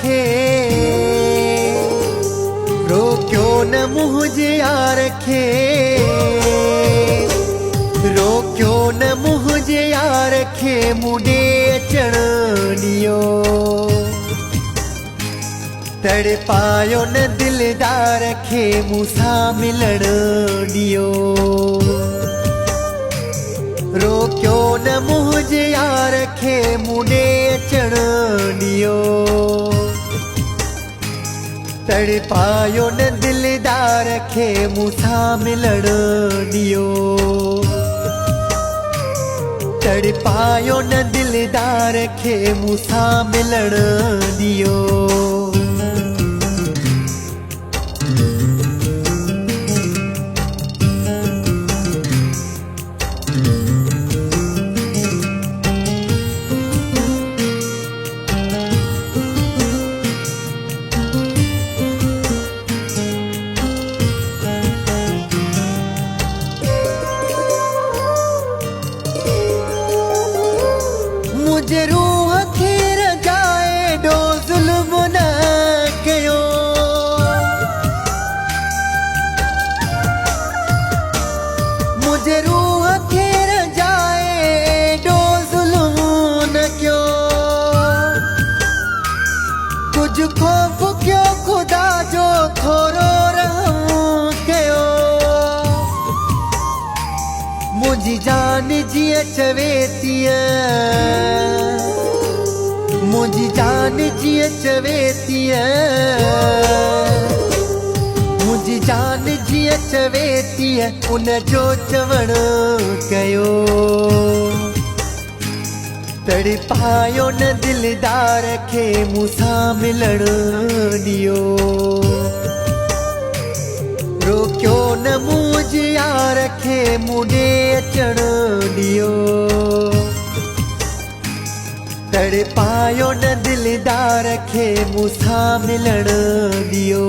खे रोक्यो न मुझे यार खे रोक्यो न मुझे यार खे मुडे अचण दियो तड़पायो न दिलदार खे मूंसां मिलण दियो रोक्यो न मुझे यार खे मुडे अचण दियो तड़पायो न दिलदार खे मूंसां मिलण दियो तड़पायो न दिलदार खे मूंसां मिलण दियो मुझे रूह खे रजाए डो ज़ुल्म न कयो मुझे रूह खे रजाए डो ज़ुल्म न कयो कुछ खौफ क्यों खुदा जो थोरो रहम कयो मुझी जान जिए चवे मुझी जान जिए चवे मुझी जान जिए चवे उन जो चवण कयो तड़पायो न दिलदार खे मूंसां मिलण दियो रोक्यो न मुझे यार खे मुडे अचण दियो तड़पायो न दिलदार खे मूंसां मिलण दियो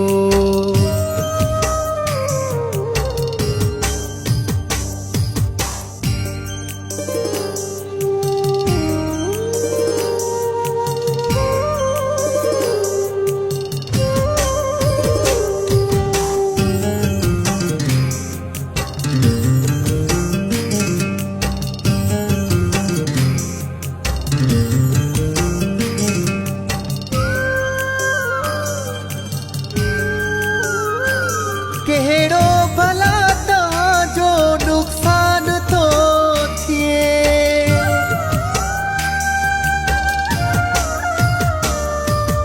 कहिड़ो भला तव्हांजो नुक़सान थो थिए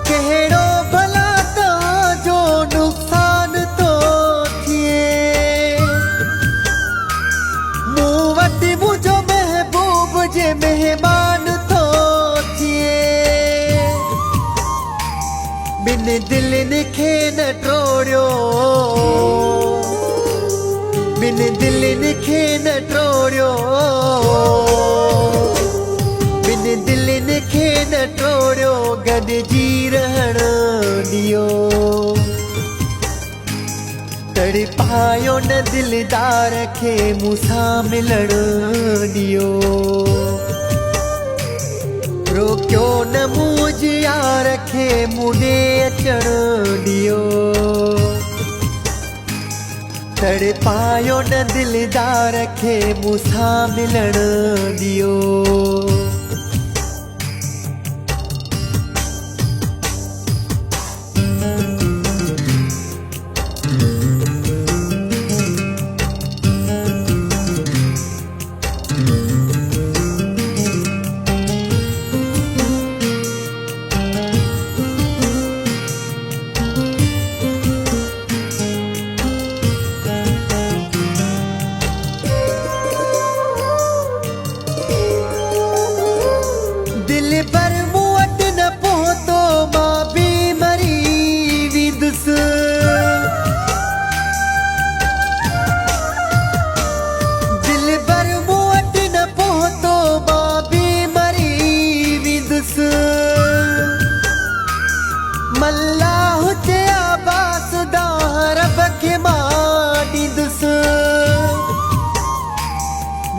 कहिड़ो भला तव्हांजो नुक़सान थो थिए मूं वटि मुंहिंजो महबूब जे महिमान थो थिए बिन दिलनि खे न टोड़ियो बिन दिलनि खे न टोड़ियो बिन दिलनि खे न टोड़ियो गॾिजी रहण दियो तड़पायो न दिलदार खे मूंसां मिलण दियो रोक्यो न मुझे यार खे मुडे अचण दियो तड़पायो न दिलदार खे मूंसां मिलण दियो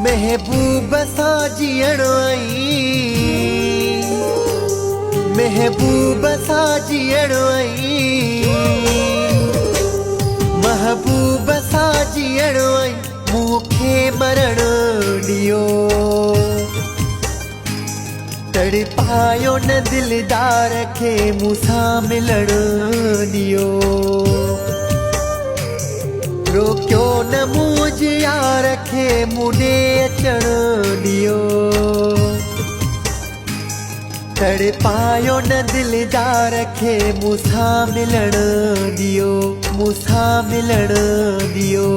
महबूब सां जीअण आई महबूब सा जीअणो महबूब सा जीअणो मूंखे मरण ॾियो तड़पायो न दिलदार खे मूंसां मिलण ॾियो रोकियो न मुंहिंज यार खे मूं ॾे अचण ॾियो तड़पायो न दिलदार खे मूंसां मिलण ॾियो मूंसां मिलण ॾियो